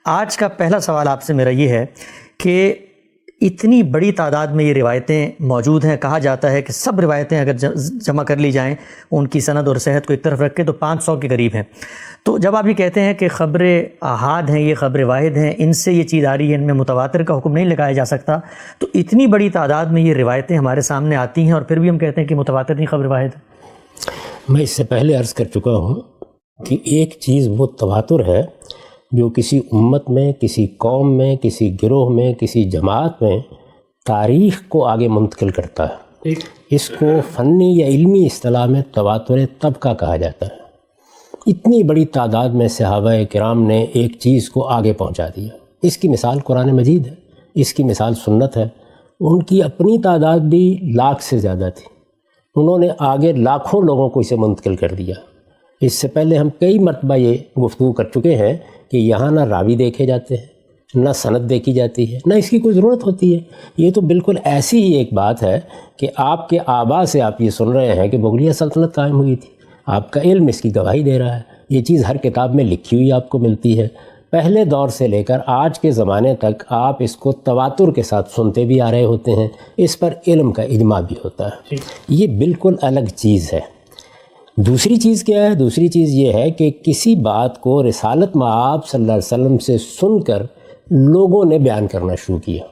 آج کا پہلا سوال آپ سے میرا یہ ہے کہ اتنی بڑی تعداد میں یہ روایتیں موجود ہیں، کہا جاتا ہے کہ سب روایتیں اگر جمع کر لی جائیں ان کی سند اور صحت کو ایک طرف رکھ کے تو 500 کے قریب ہیں. تو جب آپ یہ کہتے ہیں کہ خبر احاد ہیں، یہ خبر واحد ہیں، ان سے یہ چیز آ رہی ہے، ان میں متواتر کا حکم نہیں لگایا جا سکتا، تو اتنی بڑی تعداد میں یہ روایتیں ہمارے سامنے آتی ہیں اور پھر بھی ہم کہتے ہیں کہ متواتر نہیں، خبر واحد ہے؟ میں اس سے پہلے عرض کر چکا ہوں کہ ایک چیز وہ تواتر ہے جو کسی امت میں، کسی قوم میں، کسی گروہ میں، کسی جماعت میں تاریخ کو آگے منتقل کرتا ہے. اس کو فنی یا علمی اصطلاح میں تواتر طبقہ کہا جاتا ہے. اتنی بڑی تعداد میں صحابہ کرام نے ایک چیز کو آگے پہنچا دیا. اس کی مثال قرآن مجید ہے، اس کی مثال سنت ہے. ان کی اپنی تعداد بھی لاکھ سے زیادہ تھی، انہوں نے آگے لاکھوں لوگوں کو اسے منتقل کر دیا. اس سے پہلے ہم کئی مرتبہ یہ گفتگو کر چکے ہیں کہ یہاں نہ راوی دیکھے جاتے ہیں، نہ سند دیکھی جاتی ہے، نہ اس کی کوئی ضرورت ہوتی ہے. یہ تو بالکل ایسی ہی ایک بات ہے کہ آپ کے آباء سے آپ یہ سن رہے ہیں کہ مغلیہ سلطنت قائم ہوئی تھی. آپ کا علم اس کی گواہی دے رہا ہے. یہ چیز ہر کتاب میں لکھی ہوئی آپ کو ملتی ہے. پہلے دور سے لے کر آج کے زمانے تک آپ اس کو تواتر کے ساتھ سنتے بھی آ رہے ہوتے ہیں. اس پر علم کا اجماع بھی ہوتا ہے. یہ بالکل الگ چیز ہے. دوسری چیز کیا ہے؟ دوسری چیز یہ ہے کہ کسی بات کو رسالت مآب صلی اللہ علیہ وسلم سے سن کر لوگوں نے بیان کرنا شروع کیا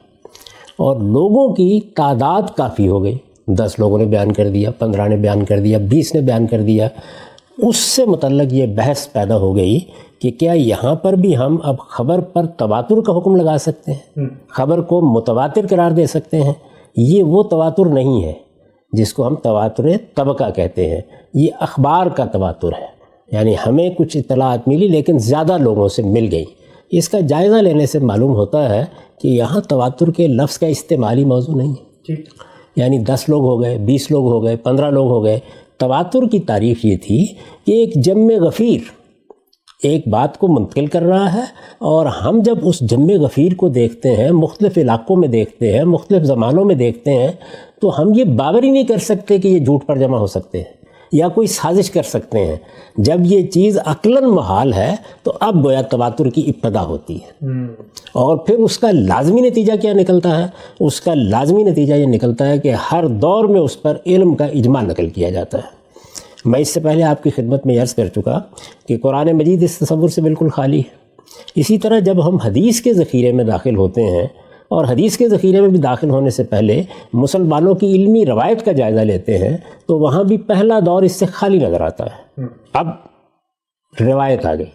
اور لوگوں کی تعداد کافی ہو گئی. 10 لوگوں نے بیان کر دیا، 15 نے بیان کر دیا، 20 نے بیان کر دیا. اس سے متعلق یہ بحث پیدا ہو گئی کہ کیا یہاں پر بھی ہم اب خبر پر تواتر کا حکم لگا سکتے ہیں، خبر کو متواتر قرار دے سکتے ہیں. یہ وہ تواتر نہیں ہے جس کو ہم تواتر طبقہ کہتے ہیں. یہ اخبار کا تواتر ہے، یعنی ہمیں کچھ اطلاعات ملی لیکن زیادہ لوگوں سے مل گئی. اس کا جائزہ لینے سے معلوم ہوتا ہے کہ یہاں تواتر کے لفظ کا استعمالی موضوع نہیں ہے. یعنی 10 لوگ ہو گئے، 20 لوگ ہو گئے، 15 لوگ ہو گئے. تواتر کی تعریف یہ تھی کہ ایک جمع غفیر ایک بات کو منتقل کر رہا ہے اور ہم جب اس جمع غفیر کو دیکھتے ہیں، مختلف علاقوں میں دیکھتے ہیں، مختلف زمانوں میں دیکھتے ہیں، تو ہم یہ باور ہی نہیں کر سکتے کہ یہ جھوٹ پر جمع ہو سکتے ہیں یا کوئی سازش کر سکتے ہیں. جب یہ چیز عقلاً محال ہے تو اب گویا تواتر کی ابتدا ہوتی ہے. اور پھر اس کا لازمی نتیجہ کیا نکلتا ہے؟ اس کا لازمی نتیجہ یہ نکلتا ہے کہ ہر دور میں اس پر علم کا اجماع نقل کیا جاتا ہے. میں اس سے پہلے آپ کی خدمت میں عرض کر چکا کہ قرآن مجید اس تصور سے بالکل خالی ہے. اسی طرح جب ہم حدیث کے ذخیرے میں داخل ہوتے ہیں اور حدیث کے ذخیرے میں بھی داخل ہونے سے پہلے مسلمانوں کی علمی روایت کا جائزہ لیتے ہیں تو وہاں بھی پہلا دور اس سے خالی نظر آتا ہے. اب روایت آ گئی،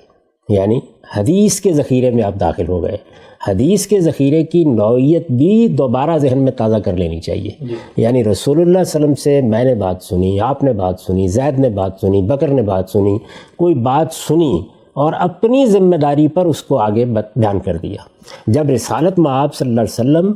یعنی حدیث کے ذخیرے میں آپ داخل ہو گئے. حدیث کے ذخیرے کی نوعیت بھی دوبارہ ذہن میں تازہ کر لینی چاہیے. یعنی رسول اللہ صلی اللہ علیہ وسلم سے میں نے بات سنی، آپ نے بات سنی، زید نے بات سنی، بکر نے بات سنی، کوئی بات سنی اور اپنی ذمہ داری پر اس کو آگے بیان کر دیا. جب رسالت مآب صلی اللہ علیہ وسلم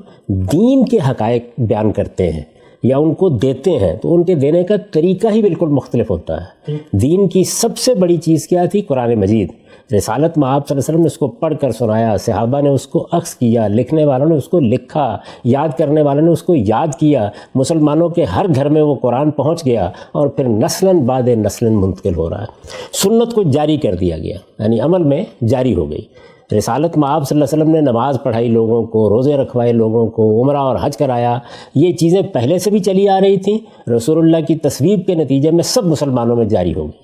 دین کے حقائق بیان کرتے ہیں یا ان کو دیتے ہیں تو ان کے دینے کا طریقہ ہی بالکل مختلف ہوتا ہے. دین کی سب سے بڑی چیز کیا تھی؟ قرآن مجید. رسالت مآب صلی اللہ علیہ وسلم نے اس کو پڑھ کر سنایا، صحابہ نے اس کو اخذ کیا، لکھنے والوں نے اس کو لکھا، یاد کرنے والوں نے اس کو یاد کیا. مسلمانوں کے ہر گھر میں وہ قرآن پہنچ گیا اور پھر نسلاً بعد نسلاً منتقل ہو رہا ہے. سنت کو جاری کر دیا گیا، یعنی عمل میں جاری ہو گئی. رسالت مآب صلی اللہ علیہ وسلم نے نماز پڑھائی لوگوں کو، روزے رکھوائے لوگوں کو، عمرہ اور حج کرایا. یہ چیزیں پہلے سے بھی چلی آ رہی تھیں. رسول اللہ کی تصویب کے نتیجے میں سب مسلمانوں میں جاری ہو گئی.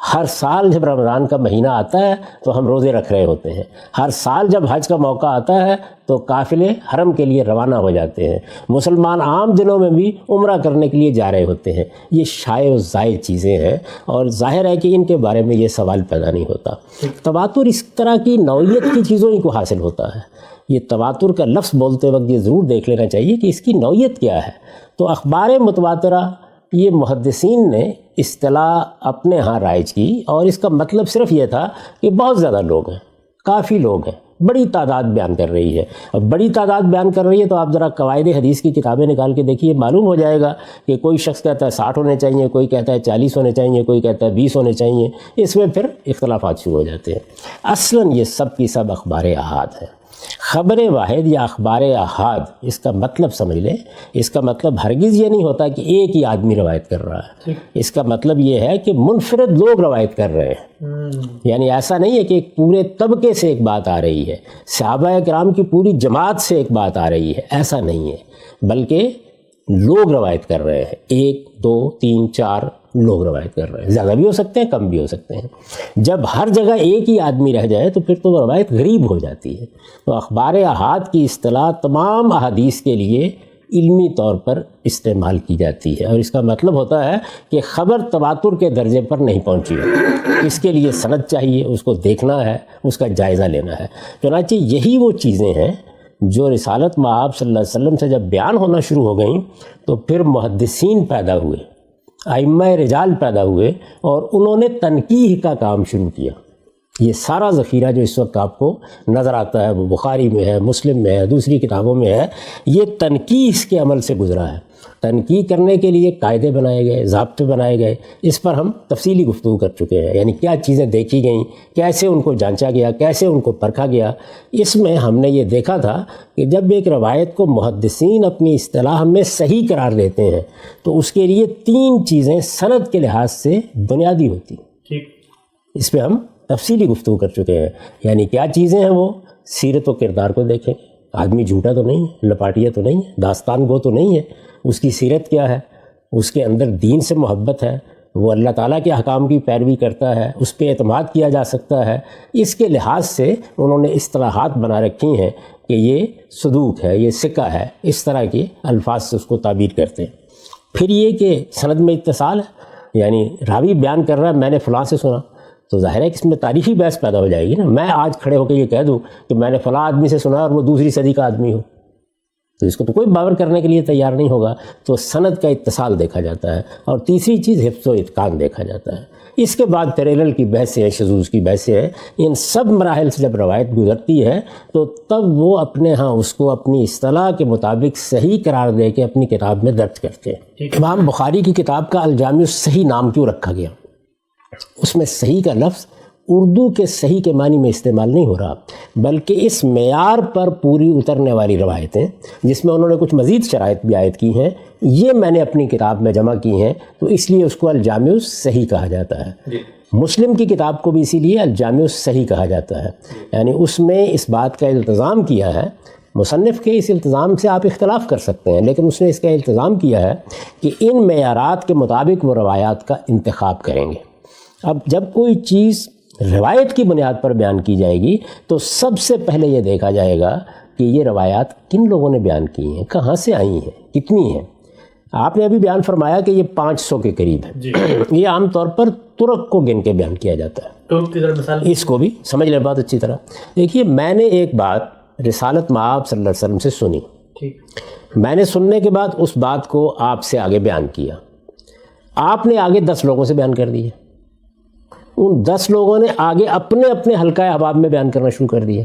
ہر سال جب رمضان کا مہینہ آتا ہے تو ہم روزے رکھ رہے ہوتے ہیں. ہر سال جب حج کا موقع آتا ہے تو قافلے حرم کے لیے روانہ ہو جاتے ہیں. مسلمان عام دنوں میں بھی عمرہ کرنے کے لیے جا رہے ہوتے ہیں. یہ شائع و زائد چیزیں ہیں اور ظاہر ہے کہ ان کے بارے میں یہ سوال پیدا نہیں ہوتا. تواتر اس طرح کی نوعیت کی چیزوں ہی کو حاصل ہوتا ہے. یہ تواتر کا لفظ بولتے وقت یہ ضرور دیکھ لینا چاہیے کہ اس کی نوعیت کیا ہے. تو اخبار متواترہ یہ محدثین نے اصطلاح اپنے ہاں رائج کی اور اس کا مطلب صرف یہ تھا کہ بہت زیادہ لوگ ہیں، کافی لوگ ہیں، بڑی تعداد بیان کر رہی ہے. اب بڑی تعداد بیان کر رہی ہے تو آپ ذرا قواعد حدیث کی کتابیں نکال کے دیکھیے، معلوم ہو جائے گا کہ کوئی شخص کہتا ہے 60 ہونے چاہیے، کوئی کہتا ہے 40 ہونے چاہیے، کوئی کہتا ہے 20 ہونے چاہیے. اس میں پھر اختلافات شروع ہو جاتے ہیں. اصلاً یہ سب کی سب اخبار احاد ہیں. خبر واحد یا اخبار احاد، اس کا مطلب سمجھ لیں، اس کا مطلب ہرگز یہ نہیں ہوتا کہ ایک ہی آدمی روایت کر رہا ہے، اس کا مطلب یہ ہے کہ منفرد لوگ روایت کر رہے ہیں. یعنی ایسا نہیں ہے کہ ایک پورے طبقے سے ایک بات آ رہی ہے، صحابہ کرام کی پوری جماعت سے ایک بات آ رہی ہے، ایسا نہیں ہے، بلکہ لوگ روایت کر رہے ہیں. 1 2 3 4 لوگ روایت کر رہے ہیں، زیادہ بھی ہو سکتے ہیں، کم بھی ہو سکتے ہیں. جب ہر جگہ ایک ہی آدمی رہ جائے تو پھر تو وہ روایت غریب ہو جاتی ہے. تو اخبار احاد کی اصطلاح تمام احادیث کے لیے علمی طور پر استعمال کی جاتی ہے، اور اس کا مطلب ہوتا ہے کہ خبر تواتر کے درجے پر نہیں پہنچی ہے، اس کے لیے سند چاہیے، اس کو دیکھنا ہے، اس کا جائزہ لینا ہے. چنانچہ یہی وہ چیزیں ہیں جو رسالت مآب صلی اللہ علیہ وسلم سے جب بیان ہونا شروع ہو گئیں تو پھر محدثین پیدا ہوئے، ائمہ رجال پیدا ہوئے، اور انہوں نے تنقیح کا کام شروع کیا. یہ سارا ذخیرہ جو اس وقت آپ کو نظر آتا ہے وہ بخاری میں ہے، مسلم میں ہے، دوسری کتابوں میں ہے، یہ تنقیح کے عمل سے گزرا ہے. تنقیح کرنے کے لیے قاعدے بنائے گئے، ضابطے بنائے گئے، اس پر ہم تفصیلی گفتگو کر چکے ہیں. یعنی کیا چیزیں دیکھی گئیں، کیسے ان کو جانچا گیا، کیسے ان کو پرکھا گیا. اس میں ہم نے یہ دیکھا تھا کہ جب ایک روایت کو محدثین اپنی اصطلاح میں صحیح قرار دیتے ہیں تو اس کے لیے 3 چیزیں سند کے لحاظ سے بنیادی ہوتی ہیں. اس پہ ہم تفصیلی گفتگو کر چکے ہیں. یعنی کیا چیزیں ہیں وہ؟ سیرت و کردار کو دیکھیں، آدمی جھوٹا تو نہیں ہے، لپاٹیا تو نہیں ہے، داستان گو تو نہیں ہے، اس کی سیرت کیا ہے، اس کے اندر دین سے محبت ہے، وہ اللہ تعالیٰ کے احکام کی پیروی کرتا ہے، اس پہ اعتماد کیا جا سکتا ہے. اس کے لحاظ سے انہوں نے اصطلاحات بنا رکھی ہیں کہ یہ صدوق ہے، یہ ثقہ ہے، اس طرح کے الفاظ سے اس کو تعبیر کرتے ہیں. پھر یہ کہ سند میں اتصال ہے، یعنی راوی بیان کر رہا ہے میں نے فلاں سے سنا، تو ظاہر ہے کہ اس میں تاریخی بحث پیدا ہو جائے گی نا. میں آج کھڑے ہو کے یہ کہہ دوں کہ میں نے فلاں آدمی سے سنا اور وہ دوسری صدی کا آدمی ہو، تو اس کو تو کوئی باور کرنے کے لیے تیار نہیں ہوگا. تو سند کا اتصال دیکھا جاتا ہے. اور تیسری چیز حفظ و اتقان دیکھا جاتا ہے. اس کے بعد پھر علل کی بحثیں ہیں، شذوذ کی بحثیں ہیں. ان سب مراحل سے جب روایت گزرتی ہے تو تب وہ اپنے ہاں اس کو اپنی اصطلاح کے مطابق صحیح قرار دے کے اپنی کتاب میں درج کرتے ہیں. امام بخاری کی کتاب کا الجامع الصحیح نام کیوں رکھا گیا؟ اس میں صحیح کا لفظ اردو کے صحیح کے معنی میں استعمال نہیں ہو رہا، بلکہ اس معیار پر پوری اترنے والی روایتیں جس میں انہوں نے کچھ مزید شرائط بھی عائد کی ہیں، یہ میں نے اپنی کتاب میں جمع کی ہیں، تو اس لیے اس کو الجامع الصحیح کہا جاتا ہے. مسلم کی کتاب کو بھی اسی لیے الجامع الصحیح کہا جاتا ہے. یعنی اس میں اس بات کا التزام کیا ہے، مصنف کے اس التزام سے آپ اختلاف کر سکتے ہیں، لیکن اس نے اس کا التزام کیا ہے کہ ان معیارات کے مطابق وہ روایات کا انتخاب کریں گے. اب جب کوئی چیز روایت کی بنیاد پر بیان کی جائے گی تو سب سے پہلے یہ دیکھا جائے گا کہ یہ روایات کن لوگوں نے بیان کی ہیں، کہاں سے آئی ہیں، کتنی ہیں. آپ نے ابھی بیان فرمایا کہ یہ 500 کے قریب ہے. یہ عام طور پر ترک کو گن کے بیان کیا جاتا ہے. اس کو بھی سمجھ لیں بات اچھی طرح. دیکھیے، میں نے ایک بات رسالت مآب صلی اللہ علیہ وسلم سے سنی، میں نے سننے کے بعد اس بات کو آپ سے آگے بیان کیا، آپ نے آگے 10 لوگوں سے بیان کر دیا، ان 10 لوگوں نے آگے اپنے اپنے حلقہ احباب میں بیان کرنا شروع کر دیا.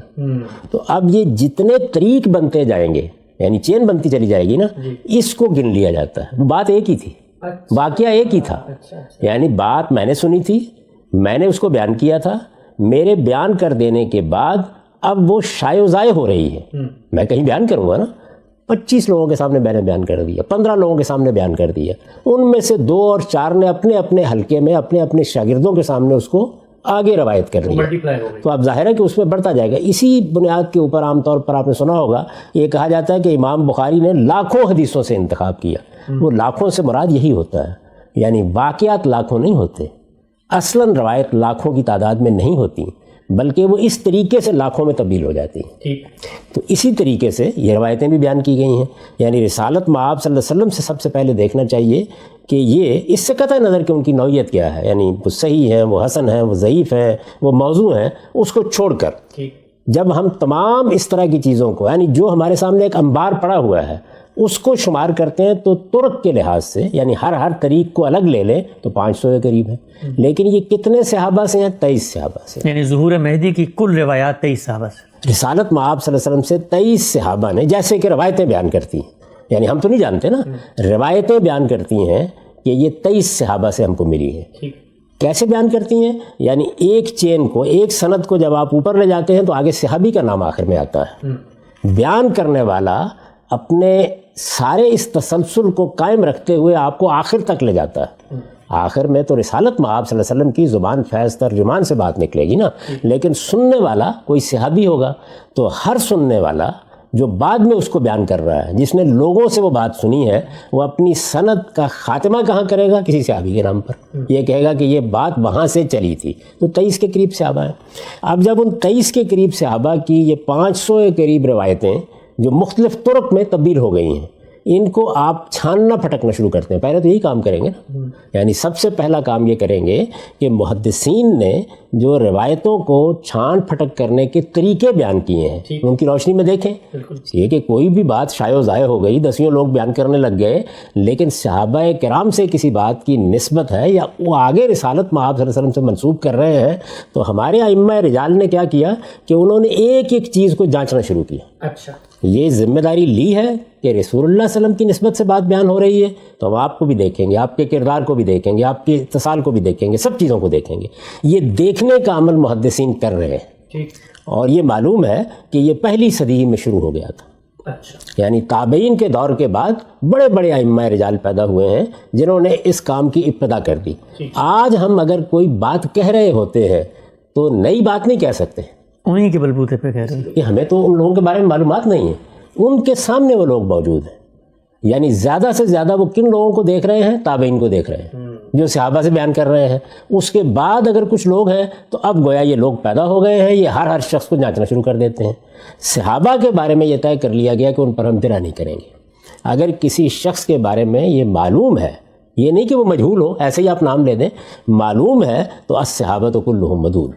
تو اب یہ جتنے طریق بنتے جائیں گے، یعنی چین بنتی چلی جائے گی نا، اس کو گن لیا جاتا ہے. بات ایک ہی تھی، واقعہ ایک ہی تھا. یعنی بات میں نے سنی تھی، میں نے اس کو بیان کیا تھا، میرے بیان کر دینے کے بعد اب وہ شائع و ضائع ہو رہی ہے. میں کہیں بیان کروں گا نا، 25 لوگوں کے سامنے میں نے بیان کر دیا، 15 لوگوں کے سامنے بیان کر دیا، ان میں سے 2 اور 4 نے اپنے اپنے حلقے میں اپنے اپنے شاگردوں کے سامنے اس کو آگے روایت کر دیا. تو اب ظاہر ہے کہ اس میں بڑھتا جائے گا. اسی بنیاد کے اوپر عام طور پر آپ نے سنا ہوگا یہ کہا جاتا ہے کہ امام بخاری نے لاکھوں حدیثوں سے انتخاب کیا. وہ لاکھوں سے مراد یہی ہوتا ہے، یعنی واقعات لاکھوں نہیں ہوتے، اصلاً روایت لاکھوں کی تعداد میں نہیں ہوتی، بلکہ وہ اس طریقے سے لاکھوں میں تبدیل ہو جاتی ہیں. تو اسی طریقے سے یہ روایتیں بھی بیان کی گئی ہیں. یعنی رسالت مآب صلی اللہ علیہ وسلم سے سب سے پہلے دیکھنا چاہیے کہ یہ اس سے قطع نظر کہ ان کی نوعیت کیا ہے، یعنی وہ صحیح ہیں، وہ حسن ہیں، وہ ضعیف ہیں، وہ موضوع ہیں، اس کو چھوڑ کر جب ہم تمام اس طرح کی چیزوں کو، یعنی جو ہمارے سامنے ایک انبار پڑا ہوا ہے، اس کو شمار کرتے ہیں تو ترک کے لحاظ سے، یعنی ہر طریق کو الگ لے لیں تو 500 کے قریب ہے. لیکن یہ کتنے صحابہ سے ہیں؟ 23 صحابہ سے. یعنی ظہور مہدی کی کل روایات 23 صحابہ سے. رسالت مآب صلی اللہ علیہ وسلم سے 23 صحابہ نے، جیسے کہ روایتیں بیان کرتی ہیں، یعنی ہم تو نہیں جانتے نا، روایتیں بیان کرتی ہیں کہ یہ 23 صحابہ سے ہم کو ملی ہے. کیسے بیان کرتی ہیں؟ یعنی ایک چین کو، ایک سند کو جب آپ اوپر لے جاتے ہیں تو آگے صحابی کا نام آخر میں آتا ہے. بیان کرنے والا اپنے سارے اس تسلسل کو قائم رکھتے ہوئے آپ کو آخر تک لے جاتا ہے. آخر میں تو رسالت مآب صلی اللہ علیہ وسلم کی زبان فیض ترجمان سے بات نکلے گی نا، لیکن سننے والا کوئی صحابی ہوگا. تو ہر سننے والا جو بعد میں اس کو بیان کر رہا ہے، جس نے لوگوں سے وہ بات سنی ہے، وہ اپنی سند کا خاتمہ کہاں کرے گا؟ کسی صحابی کے نام پر. یہ کہے گا کہ یہ بات وہاں سے چلی تھی. تو 23 کے قریب صحابہ ہیں. اب جب ان 23 کے قریب صحابہ کی یہ 500 کے قریب روایتیں جو مختلف طرق میں تبدیل ہو گئی ہیں، ان کو آپ چھاننا پھٹکنا شروع کرتے ہیں. پہلے تو یہی کام کریں گے نا، یعنی سب سے پہلا کام یہ کریں گے کہ محدثین نے جو روایتوں کو چھان پھٹک کرنے کے طریقے بیان کیے ہیں ان کی روشنی میں دیکھیں. یہ کہ کوئی بھی بات شائع و ضائع ہو گئی، 10 لوگ بیان کرنے لگ گئے، لیکن صحابہ کرام سے کسی بات کی نسبت ہے یا وہ آگے رسالت مآب صلی اللہ علیہ وسلم سے منسوب کر رہے ہیں، تو ہمارے ائمہ رجال نے کیا کیا کہ انہوں نے ایک ایک چیز کو جانچنا شروع کیا. اچھا، یہ ذمہ داری لی ہے کہ رسول اللہ صلی اللہ علیہ وسلم کی نسبت سے بات بیان ہو رہی ہے تو ہم آپ کو بھی دیکھیں گے، آپ کے کردار کو بھی دیکھیں گے، آپ کے اتصال کو بھی دیکھیں گے، سب چیزوں کو دیکھیں گے. یہ دیکھنے کا عمل محدثین کر رہے ہیں. اور یہ معلوم ہے کہ یہ پہلی صدی میں شروع ہو گیا تھا. اچھا، یعنی تابعین کے دور کے بعد بڑے بڑے ائمہ رجال پیدا ہوئے ہیں جنہوں نے اس کام کی ابتدا کر دی. آج ہم اگر کوئی بات کہہ رہے ہوتے ہیں تو نئی بات نہیں کہہ سکتے، انہیں کے بلبوتے پہ کہہ رہے ہیں کہ ہمیں تو ان لوگوں کے بارے میں معلومات نہیں ہیں. ان کے سامنے وہ لوگ موجود ہیں. یعنی زیادہ سے زیادہ وہ کن لوگوں کو دیکھ رہے ہیں؟ تابعین کو دیکھ رہے ہیں جو صحابہ سے بیان کر رہے ہیں. اس کے بعد اگر کچھ لوگ ہیں تو اب گویا یہ لوگ پیدا ہو گئے ہیں، یہ ہر شخص کو جانچنا شروع کر دیتے ہیں. صحابہ کے بارے میں یہ طے کر لیا گیا کہ ان پر ہم درا نہیں کریں گے. اگر کسی شخص کے بارے میں یہ معلوم ہے، یہ نہیں کہ وہ مجہول ہو، ایسے ہی آپ نام لے دیں، معلوم ہے تو الصحابۃ کلھم مدول،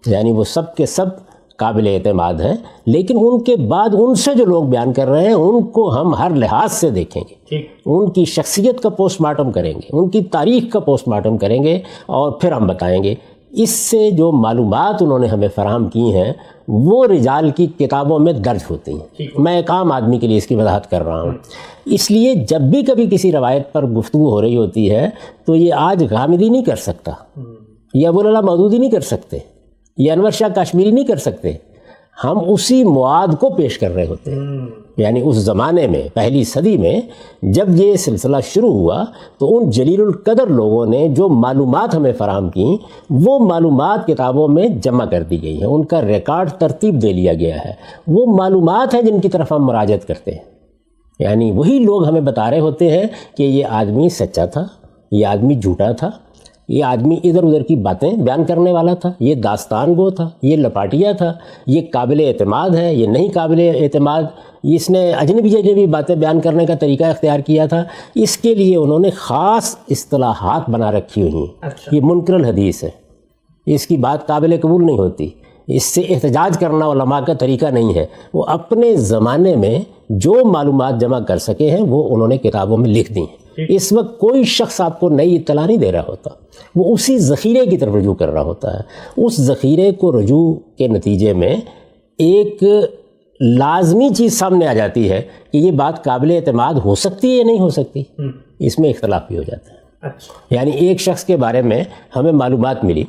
یعنی وہ سب کے سب قابل اعتماد ہیں. لیکن ان کے بعد ان سے جو لوگ بیان کر رہے ہیں ان کو ہم ہر لحاظ سے دیکھیں گے، ان کی شخصیت کا پوسٹ مارٹم کریں گے، ان کی تاریخ کا پوسٹ مارٹم کریں گے، اور پھر ہم بتائیں گے. اس سے جو معلومات انہوں نے ہمیں فراہم کی ہیں وہ رجال کی کتابوں میں درج ہوتی ہیں. میں ایک عام آدمی کے لیے اس کی وضاحت کر رہا ہوں. اس لیے جب بھی کبھی کسی روایت پر گفتگو ہو رہی ہوتی ہے تو یہ آج غامدی نہیں کر سکتا، یا ابو العلا مودودی نہیں کر سکتے، یہ انور شاہ کاشمیری نہیں کر سکتے. ہم اسی مواد کو پیش کر رہے ہوتے ہیں. یعنی اس زمانے میں پہلی صدی میں جب یہ سلسلہ شروع ہوا تو ان جلیل القدر لوگوں نے جو معلومات ہمیں فراہم کیں وہ معلومات کتابوں میں جمع کر دی گئی ہیں، ان کا ریکارڈ ترتیب دے لیا گیا ہے. وہ معلومات ہیں جن کی طرف ہم مراجعت کرتے ہیں. یعنی وہی لوگ ہمیں بتا رہے ہوتے ہیں کہ یہ آدمی سچا تھا، یہ آدمی جھوٹا تھا، یہ آدمی ادھر ادھر کی باتیں بیان کرنے والا تھا، یہ داستان گو تھا، یہ لپاٹیا تھا، یہ قابل اعتماد ہے، یہ نہیں قابل اعتماد، اس نے اجنبی باتیں بیان کرنے کا طریقہ اختیار کیا تھا. اس کے لیے انہوں نے خاص اصطلاحات بنا رکھی ہوئی ہیں. یہ منکر الحدیث ہے، اس کی بات قابل قبول نہیں ہوتی، اس سے احتجاج کرنا علماء کا طریقہ نہیں ہے. وہ اپنے زمانے میں جو معلومات جمع کر سکے ہیں وہ انہوں نے کتابوں میں لکھ دی ہیں. اس وقت کوئی شخص آپ کو نئی اطلاع نہیں دے رہا ہوتا، وہ اسی ذخیرے کی طرف رجوع کر رہا ہوتا ہے. اس ذخیرے کو رجوع کے نتیجے میں ایک لازمی چیز سامنے آ جاتی ہے کہ یہ بات قابل اعتماد ہو سکتی ہے یا نہیں ہو سکتی. اس میں اختلاف بھی ہو جاتا ہے. یعنی ایک شخص کے بارے میں ہمیں معلومات ملی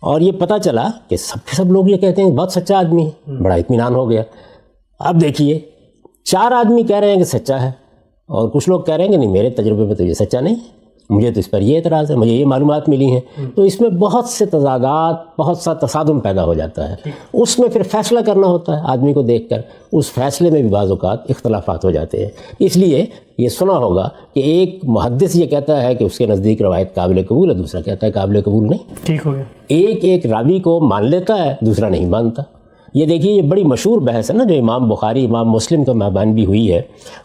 اور یہ پتہ چلا کہ سب لوگ یہ کہتے ہیں کہ بہت سچا آدمی ہے، بڑا اطمینان ہو گیا. اب دیکھیے 4 آدمی کہہ رہے ہیں کہ سچا ہے اور کچھ لوگ کہہ رہے ہیں کہ نہیں، میرے تجربے میں تو یہ سچا نہیں، مجھے تو اس پر یہ اعتراض ہے، مجھے یہ معلومات ملی ہیں. تو اس میں بہت سے تضادات، بہت سا تصادم پیدا ہو جاتا ہے. اس میں پھر فیصلہ کرنا ہوتا ہے آدمی کو دیکھ کر. اس فیصلے میں بھی بعض اوقات اختلافات ہو جاتے ہیں. اس لیے یہ سنا ہوگا کہ ایک محدث یہ کہتا ہے کہ اس کے نزدیک روایت قابل قبول ہے، دوسرا کہتا ہے قابل قبول نہیں. ٹھیک ہو گیا. ایک راوی کو مان لیتا ہے، دوسرا نہیں مانتا. یہ دیکھیے یہ بڑی مشہور بحث ہے نا جو امام بخاری امام مسلم کا مابین بھی ہوئی ہے،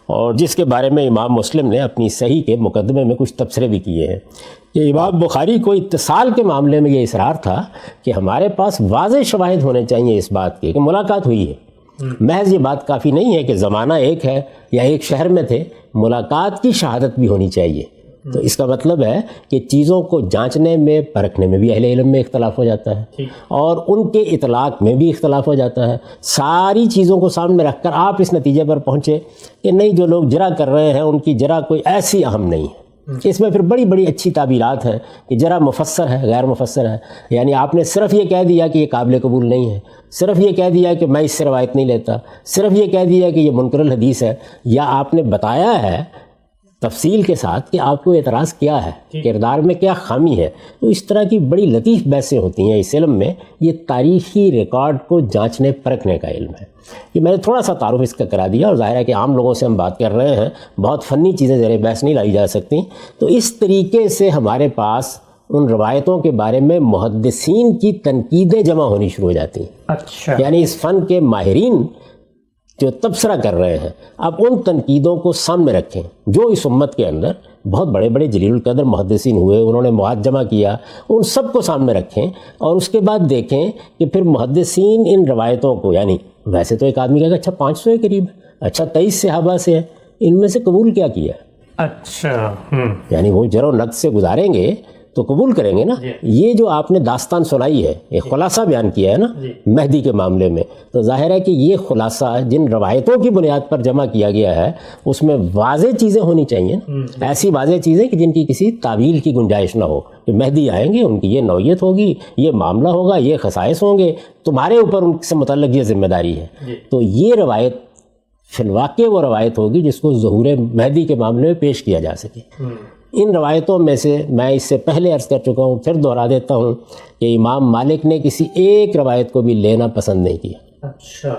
اور جس کے بارے میں امام مسلم نے اپنی صحیح کے مقدمے میں کچھ تبصرے بھی کیے ہیں. کہ امام بخاری کو اتصال کے معاملے میں یہ اصرار تھا کہ ہمارے پاس واضح شواہد ہونے چاہیے اس بات کے کہ ملاقات ہوئی ہے. محض یہ بات کافی نہیں ہے کہ زمانہ ایک ہے یا ایک شہر میں تھے، ملاقات کی شہادت بھی ہونی چاہیے. تو اس کا مطلب ہے کہ چیزوں کو جانچنے میں پرکھنے میں بھی اہل علم میں اختلاف ہو جاتا ہے اور ان کے اطلاق میں بھی اختلاف ہو جاتا ہے. ساری چیزوں کو سامنے رکھ کر آپ اس نتیجے پر پہنچے کہ نہیں، جو لوگ جرح کر رہے ہیں ان کی جرح کوئی ایسی اہم نہیں ہے، اس میں پھر بڑی بڑی اچھی تعبیرات ہیں کہ ذرا مفسر ہے، غیر مفسر ہے، یعنی آپ نے صرف یہ کہہ دیا کہ یہ قابل قبول نہیں ہے، صرف یہ کہہ دیا کہ میں اس سے روایت نہیں لیتا، صرف یہ کہہ دیا کہ یہ منکر الحدیث ہے، یا آپ نے بتایا ہے تفصیل کے ساتھ کہ آپ کو اعتراض کیا ہے، کردار میں کیا خامی ہے. تو اس طرح کی بڑی لطیف بحثیں ہوتی ہیں اس علم میں. یہ تاریخی ریکارڈ کو جانچنے پرکھنے کا علم ہے. یہ میں نے تھوڑا سا تعارف اس کا کرا دیا، اور ظاہر ہے کہ عام لوگوں سے ہم بات کر رہے ہیں، بہت فنی چیزیں زیر بحث نہیں لائی جا سکتی. تو اس طریقے سے ہمارے پاس ان روایتوں کے بارے میں محدثین کی تنقیدیں جمع ہونی شروع ہو جاتی ہیں. اچھا، یعنی اس فن کے ماہرین جو تبصرہ کر رہے ہیں، اب ان تنقیدوں کو سامنے رکھیں جو اس امت کے اندر بہت بڑے بڑے جلیل القدر محدثین ہوئے، انہوں نے مواد جمع کیا، ان سب کو سامنے رکھیں، اور اس کے بعد دیکھیں کہ پھر محدثین ان روایتوں کو، یعنی ویسے تو ایک آدمی کہے گا اچھا 500 کے قریب، اچھا 23 صحابہ سے ہیں، ان میں سے قبول کیا کیا؟ اچھا، یعنی وہ جر و نقد سے گزاریں گے تو قبول کریں گے نا. یہ جو آپ نے داستان سنائی ہے، ایک خلاصہ بیان کیا ہے نا مہدی کے معاملے میں، تو ظاہر ہے کہ یہ خلاصہ جن روایتوں کی بنیاد پر جمع کیا گیا ہے اس میں واضح چیزیں ہونی چاہیے، ایسی واضح چیزیں کہ جن کی کسی تعویل کی گنجائش نہ ہو، کہ مہدی آئیں گے، ان کی یہ نوعیت ہوگی، یہ معاملہ ہوگا، یہ خصائص ہوں گے، تمہارے اوپر ان سے متعلق یہ ذمہ داری ہے. تو یہ روایت فی الواقع وہ روایت ہوگی جس کو ظہور مہدی کے معاملے میں پیش کیا جا سکے. ان روایتوں میں سے میں اس سے پہلے عرض کر چکا ہوں، پھر دہرا دیتا ہوں کہ امام مالک نے کسی ایک روایت کو بھی لینا پسند نہیں کیا. اچھا،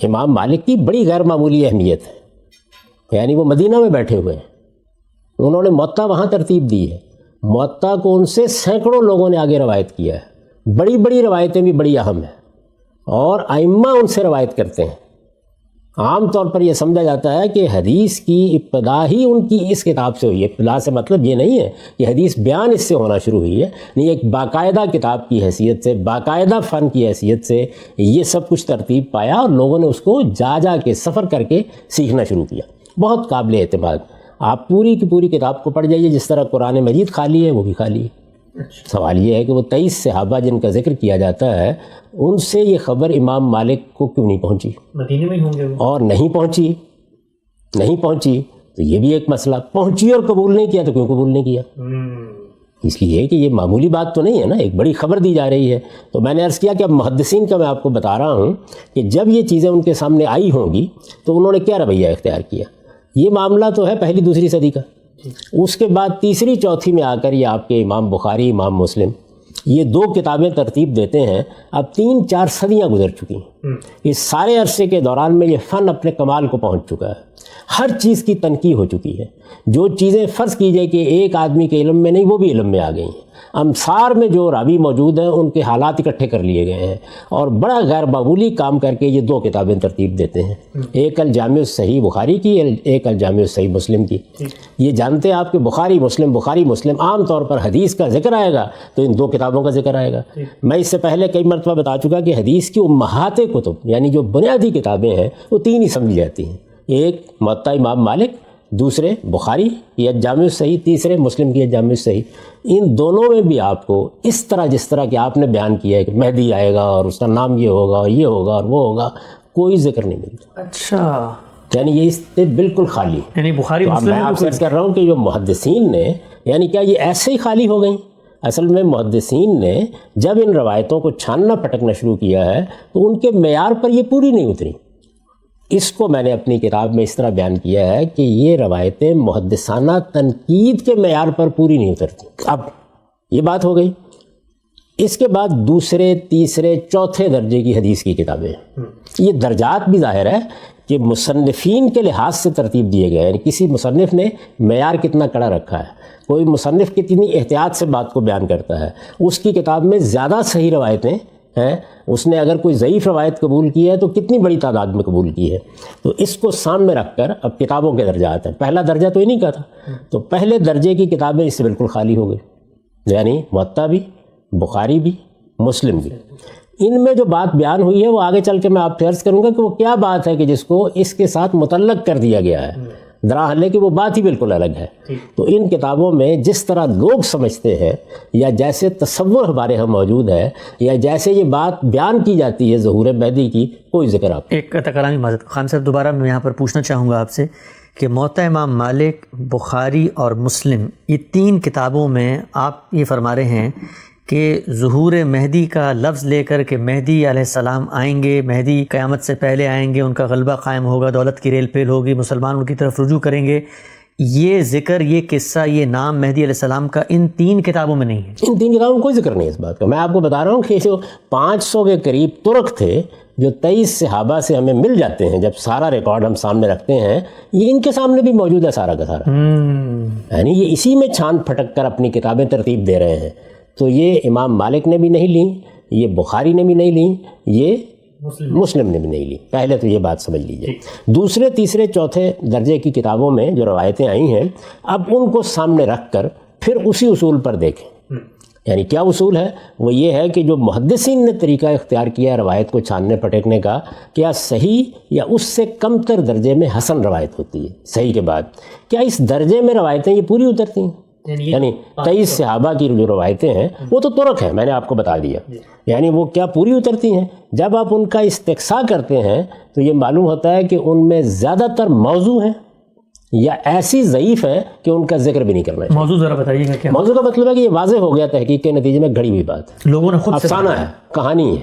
امام مالک کی بڑی غیر معمولی اہمیت ہے. یعنی وہ مدینہ میں بیٹھے ہوئے ہیں، انہوں نے موطا وہاں ترتیب دی ہے، موطا کو ان سے سینکڑوں لوگوں نے آگے روایت کیا ہے، بڑی بڑی روایتیں بھی بڑی اہم ہیں، اور ائمہ ان سے روایت کرتے ہیں. عام طور پر یہ سمجھا جاتا ہے کہ حدیث کی ابتدا ہی ان کی اس کتاب سے ہوئی ہے. ابتدا سے مطلب یہ نہیں ہے کہ حدیث بیان اس سے ہونا شروع ہوئی ہے، نہیں، ایک باقاعدہ کتاب کی حیثیت سے، باقاعدہ فن کی حیثیت سے یہ سب کچھ ترتیب پایا، اور لوگوں نے اس کو جا جا کے سفر کر کے سیکھنا شروع کیا. بہت قابل اعتماد. آپ پوری کی پوری کتاب کو پڑھ جائیے، جس طرح قرآن مجید خالی ہے وہ بھی خالی ہے. سوال یہ ہے کہ وہ 23 صحابہ جن کا ذکر کیا جاتا ہے، ان سے یہ خبر امام مالک کو کیوں نہیں پہنچی؟ مدینے میں ہی ہوں گے وہ. اور نہیں پہنچی تو یہ بھی ایک مسئلہ. پہنچی اور قبول نہیں کیا تو کیوں قبول نہیں کیا؟ اس لیے کہ یہ معمولی بات تو نہیں ہے نا، ایک بڑی خبر دی جا رہی ہے. تو میں نے عرض کیا کہ اب محدثین کا میں آپ کو بتا رہا ہوں کہ جب یہ چیزیں ان کے سامنے آئی ہوں گی تو انہوں نے کیا رویہ اختیار کیا. یہ معاملہ تو ہے پہلی دوسری صدی کا. اس کے بعد تیسری چوتھی میں آ کر یہ آپ کے امام بخاری، امام مسلم، یہ 2 کتابیں ترتیب دیتے ہیں. اب 3-4 صدیاں گزر چکی ہیں. اس سارے عرصے کے دوران میں یہ فن اپنے کمال کو پہنچ چکا ہے. ہر چیز کی تنقیح ہو چکی ہے. جو چیزیں فرض کیجئے کہ ایک آدمی کے علم میں نہیں، وہ بھی علم میں آ گئی ہیں. امثار میں جو راوی موجود ہیں ان کے حالات اکٹھے کر لیے گئے ہیں، اور بڑا غیر معمولی کام کر کے یہ 2 کتابیں ترتیب دیتے ہیں. ایک الجامع الصحیح بخاری کی، ایک الجامع الصحیح مسلم کی. یہ جانتے ہیں آپ کہ بخاری مسلم عام طور پر حدیث کا ذکر آئے گا تو ان 2 کتابوں کا ذکر آئے گا. میں اس سے پہلے کئی مرتبہ بتا چکا کہ حدیث کی امہات کتب، یعنی جو بنیادی کتابیں ہیں، وہ 3 ہی سمجھی جاتی ہیں. ایک موطا امام مالک، دوسرے بخاری یا جامع الصحیح، تیسرے مسلم کی جامع الصحیح. ان دونوں میں بھی آپ کو اس طرح جس طرح کہ آپ نے بیان کیا ہے کہ مہدی آئے گا اور اس کا نام یہ ہوگا اور یہ ہوگا اور وہ ہوگا، کوئی ذکر نہیں ملتا. اچھا، یعنی یہ اس سے بالکل خالی. یعنی بخاری مسلم میں آپ سے کر رہا ہوں کہ جو محدثین نے، یعنی کیا یہ ایسے ہی خالی ہو گئیں؟ اصل میں محدثین نے جب ان روایتوں کو چھاننا پٹکنا شروع کیا ہے تو ان کے معیار پر یہ پوری نہیں اتری. اس کو میں نے اپنی کتاب میں اس طرح بیان کیا ہے کہ یہ روایتیں محدثانہ تنقید کے معیار پر پوری نہیں اترتی. اب یہ بات ہو گئی. اس کے بعد دوسرے، تیسرے، چوتھے درجے کی حدیث کی کتابیں. یہ درجات بھی ظاہر ہے کہ مصنفین کے لحاظ سے ترتیب دیے گئے ہیں. کسی مصنف نے معیار کتنا کڑا رکھا ہے، کوئی مصنف کتنی احتیاط سے بات کو بیان کرتا ہے. اس کی کتاب میں زیادہ صحیح روایتیں ہیں، اس نے اگر کوئی ضعیف روایت قبول کی ہے تو کتنی بڑی تعداد میں قبول کی ہے. تو اس کو سامنے رکھ کر اب کتابوں کے درجات ہیں. پہلا درجہ تو انہیں کا تھا، تو پہلے درجے کی کتابیں اس سے بالکل خالی ہو گئی. یعنی موطا بھی، بخاری بھی، مسلم بھی. ان میں جو بات بیان ہوئی ہے وہ آگے چل کے میں آپ سے عرض کروں گا کہ وہ کیا بات ہے کہ جس کو اس کے ساتھ متعلق کر دیا گیا ہے. دراحل ہے کہ وہ بات ہی بالکل الگ ہے. تو ان کتابوں میں جس طرح لوگ سمجھتے ہیں، یا جیسے تصور ہمارے ہاں موجود ہے، یا جیسے یہ بات بیان کی جاتی ہے ظہور مہدی کی، کوئی ذکر آپ. ایک تکرامی معذرت خان صاحب، دوبارہ میں یہاں پر پوچھنا چاہوں گا آپ سے کہ موطا امام مالک، بخاری اور مسلم، یہ 3 کتابوں میں آپ یہ فرما رہے ہیں کہ ظہور مہدی کا لفظ لے کر کہ مہدی علیہ السلام آئیں گے، مہدی قیامت سے پہلے آئیں گے، ان کا غلبہ قائم ہوگا، دولت کی ریل پیل ہوگی، مسلمان ان کی طرف رجوع کریں گے، یہ ذکر، یہ قصہ، یہ نام مہدی علیہ السلام کا ان 3 کتابوں میں نہیں ہے۔ ان 3 کتابوں میں کوئی ذکر نہیں ہے اس بات کا۔ میں آپ کو بتا رہا ہوں کہ جو 500 کے قریب ترک تھے جو 23 صحابہ سے ہمیں مل جاتے ہیں، جب سارا ریکارڈ ہم سامنے رکھتے ہیں، یہ ان کے سامنے بھی موجود ہے سارا کا سارا، یعنی یہ اسی میں چھان پھٹک کر اپنی کتابیں ترتیب دے رہے ہیں۔ تو یہ امام مالک نے بھی نہیں لیں، یہ بخاری نے بھی نہیں لیں، یہ مسلم نے بھی نہیں لی۔ پہلے تو یہ بات سمجھ لیجئے۔ دوسرے، تیسرے، چوتھے درجے کی کتابوں میں جو روایتیں آئی ہیں، اب ان کو سامنے رکھ کر پھر اسی اصول پر دیکھیں۔ یعنی کیا اصول ہے؟ وہ یہ ہے کہ جو محدثین نے طریقہ اختیار کیا ہے روایت کو چھاننے پھٹکنے کا، کیا صحیح یا اس سے کم تر درجے میں حسن روایت ہوتی ہے صحیح کے بعد، کیا اس درجے میں روایتیں یہ پوری اترتی ہیں؟ یعنی 23 صحابہ کی جو روایتیں ہیں وہ تو ترک ہیں، میں نے آپ کو بتا دیا، یعنی وہ کیا پوری اترتی ہیں؟ جب آپ ان کا استقصاء کرتے ہیں تو یہ معلوم ہوتا ہے کہ ان میں زیادہ تر موضوع ہیں یا ایسی ضعیف ہے کہ ان کا ذکر بھی نہیں کرنا ہے۔ موضوع ذرا بتائیے گا کیا؟ موضوع کا مطلب ہے کہ یہ واضح ہو گیا تحقیق کے نتیجے میں گھڑی ہوئی بات، لوگوں نے خود افسانہ ہے، کہانی ہے،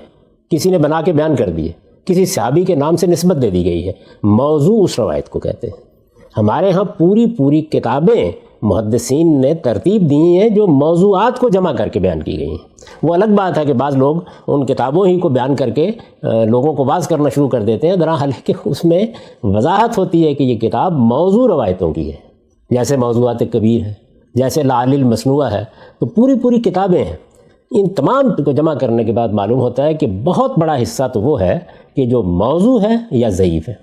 کسی نے بنا کے بیان کر دی ہے، کسی صحابی کے نام سے نسبت دے دی گئی ہے، موضوع اس روایت کو کہتے ہیں۔ ہمارے ہاں پوری کتابیں محدثین نے ترتیب دی ہیں جو موضوعات کو جمع کر کے بیان کی گئی ہیں۔ وہ الگ بات ہے کہ بعض لوگ ان کتابوں ہی کو بیان کر کے لوگوں کو واز کرنا شروع کر دیتے ہیں، حالانکہ اس میں وضاحت ہوتی ہے کہ یہ کتاب موضوع روایتوں کی ہے، جیسے موضوعات کبیر ہے، جیسے لعل المصنوع ہے، تو پوری کتابیں ہیں۔ ان تمام کو جمع کرنے کے بعد معلوم ہوتا ہے کہ بہت بڑا حصہ تو وہ ہے کہ جو موضوع ہے یا ضعیف ہے۔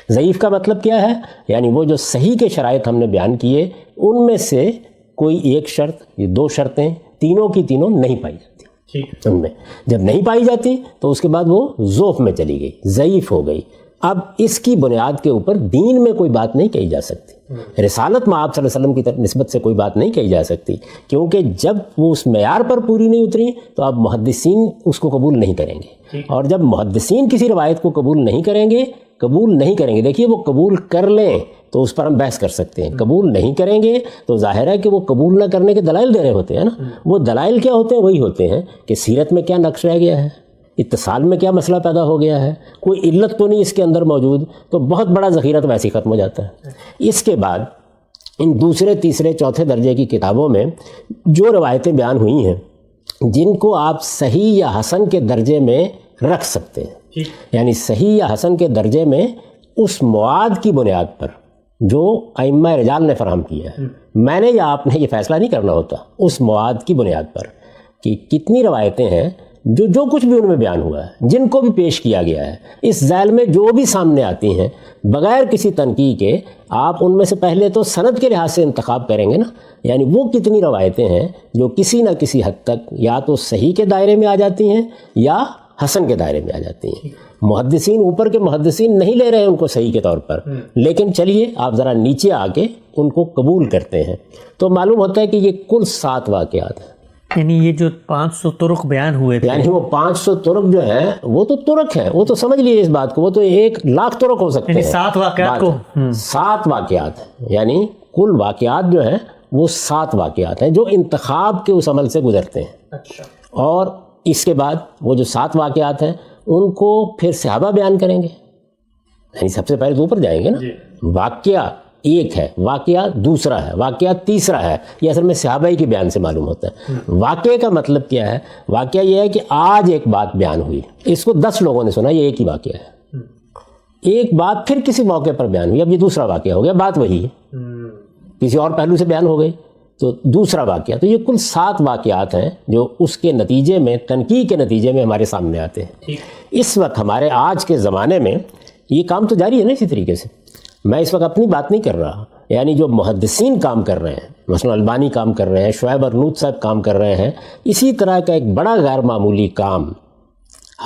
ضعیف کا مطلب کیا ہے؟ یعنی وہ جو صحیح کے شرائط ہم نے بیان کیے ان میں سے کوئی ایک شرط، یہ 2 شرطیں تینوں کی تینوں نہیں پائی جاتی ان میں، جب نہیں پائی جاتی تو اس کے بعد وہ ضعف میں چلی گئی، ضعیف ہو گئی۔ اب اس کی بنیاد کے اوپر دین میں کوئی بات نہیں کہی جا سکتی، رسالت میں آپ صلی اللہ علیہ وسلم کی نسبت سے کوئی بات نہیں کہی جا سکتی، کیونکہ جب وہ اس معیار پر پوری نہیں اتری تو اب محدثین اس کو قبول نہیں کریں گے، اور جب محدثین کسی روایت کو قبول نہیں کریں گے، دیکھیے وہ قبول کر لیں تو اس پر ہم بحث کر سکتے ہیں، قبول نہیں کریں گے تو ظاہر ہے کہ وہ قبول نہ کرنے کے دلائل دے رہے ہوتے ہیں نا۔ وہ دلائل کیا ہوتے ہیں؟ وہی ہوتے ہیں کہ سیرت میں کیا نقص رہ گیا ہے، اتصال میں کیا مسئلہ پیدا ہو گیا ہے، کوئی علت تو نہیں اس کے اندر موجود، تو بہت بڑا ذخیرہ تو ویسے ہی ختم ہو جاتا ہے۔ اس کے بعد ان دوسرے، تیسرے، چوتھے درجے کی کتابوں میں جو روایتیں بیان ہوئی ہیں جن کو آپ صحیح یا حسن کے درجے میں رکھ سکتے ہیں، یعنی صحیح یا حسن کے درجے میں اس مواد کی بنیاد پر جو ائمہ رجال نے فراہم کیا ہے، میں نے یا آپ نے یہ فیصلہ نہیں کرنا ہوتا، اس مواد کی بنیاد پر کہ کتنی روایتیں ہیں جو کچھ بھی ان میں بیان ہوا ہے، جن کو بھی پیش کیا گیا ہے، اس ذیل میں جو بھی سامنے آتی ہیں بغیر کسی تنقیح کے، آپ ان میں سے پہلے تو سند کے لحاظ سے انتخاب کریں گے نا، یعنی وہ کتنی روایتیں ہیں جو کسی نہ کسی حد تک یا تو صحیح کے دائرے میں آ جاتی ہیں یا حسن کے دائرے میں آ جاتی ہیں۔ محدثین اوپر کے محدثین نہیں لے رہے ہیں ان کو صحیح کے طور پر، لیکن چلیے آپ ذرا نیچے آ کے ان کو قبول کرتے ہیں تو معلوم ہوتا ہے کہ یہ کل 7 واقعات ہیں۔ یعنی یہ جو 500 طرق بیان ہوئے تھے، یعنی وہ 500 طرق جو ہیں وہ تو طرق ہیں، وہ تو سمجھ لیجیے اس بات کو، وہ تو 1,00,000 طرق ہو سکتے ہیں، یعنی 7 واقعات کو 7 واقعات ہیں، یعنی کل واقعات جو ہیں وہ 7 واقعات ہیں جو انتخاب کے اس عمل سے گزرتے ہیں۔ اور اس کے بعد وہ جو 7 واقعات ہیں ان کو پھر صحابہ بیان کریں گے، یعنی سب سے پہلے تو اوپر جائیں گے نا، واقعہ ایک ہے، واقعہ دوسرا ہے، واقعہ تیسرا ہے، یہ اصل میں صحابہ ہی کے بیان سے معلوم ہوتا ہے۔ واقعے کا مطلب کیا ہے؟ واقعہ یہ ہے کہ آج ایک بات بیان ہوئی، اس کو 10 لوگوں نے سنا، یہ ایک ہی واقعہ ہے، ایک بات پھر کسی موقع پر بیان ہوئی، اب یہ دوسرا واقعہ ہو گیا، بات وہی ہے، کسی اور پہلو سے بیان ہو گئی تو دوسرا واقعہ۔ تو یہ کل 7 واقعات ہیں جو اس کے نتیجے میں، تنقیح کے نتیجے میں ہمارے سامنے آتے ہیں۔ اس وقت ہمارے آج کے زمانے میں یہ کام تو جاری ہے نا اسی طریقے سے، میں اس وقت اپنی بات نہیں کر رہا، یعنی جو محدثین کام کر رہے ہیں، مثلا البانی کام کر رہے ہیں، شعیب ارنوط صاحب کام کر رہے ہیں، اسی طرح کا ایک بڑا غیر معمولی کام